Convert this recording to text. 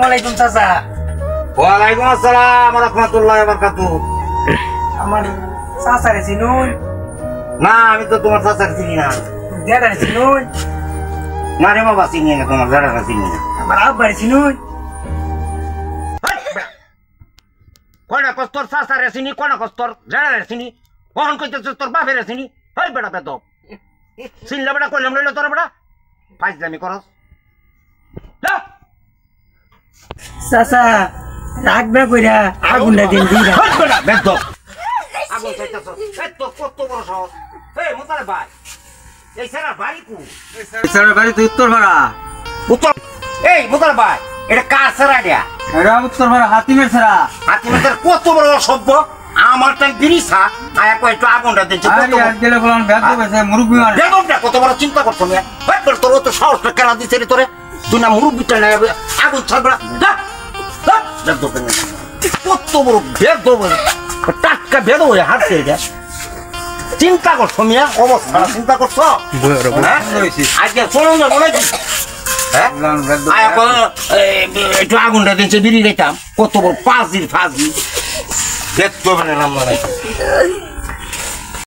ওয়ালাইকুম চাচা। ওয়ালাইকুম আসসালাম ওয়া রাহমাতুল্লাহি ওয়া বারাকাতুহু। আমার চাচারে চিনুন? না আমি তো তোমার চাচাকে চিনি না। দাদারে চিনুন? না রে বাবা চিনি না, তোমার দাদাকে চিনি না। আমার আব্বারে চিনুন? কয়টা কস্তর চাচারে চিনি, কয়টা কস্তর দাদারে চিনি, কখন কইতেছ তোর বাপেরে চিনি? হই বেটা বেদ চিনলে বেটা কইলাম লইলে তোর বেটা ফাইজলামি করস। চাচা রাখবে কইরা আগুনটা দিন দিরা। বেটা বেদ আগুন চাইতেছ এই তো কত বড় সাহস। এই মোতালে ভাই এই সারা বাড়ি কু? এই স্যারের বাড়ি তো উত্তরপাড়া। উত্তর এই মোতালে ভাই এটা কার সারা দিয়া? এটা উত্তরপাড়া হাতিমের ছাড়া। হাতিমের কত বড় অসভ্য। আমার টাইম বিরিসা আয়া কয় একটু আগুনটা দিচ্ছে। আরে আর গেলে বলন ব্যাগ দেবে মুরব্বি মানে। বেগমটা কত বড় চিন্তা করছো মিয়া? ভাই তোর তো সাহসটা কেন দিছে রে তোরে? তুই না মুরব্বিটা না আগুন ছাড়বে না? কত বড় বেদ টাটকা বেদ হয়ে হাঁটছে এটা। চিন্তা করছো মিয়া, অবস্থা চিন্তা করছো? আজকে চলো যাবো নাকি? একটু আগুনটা দিচ্ছে বিড়ি দিতাম। কত বড় ফাঁসির ফাঁসি দেখতে হবে না।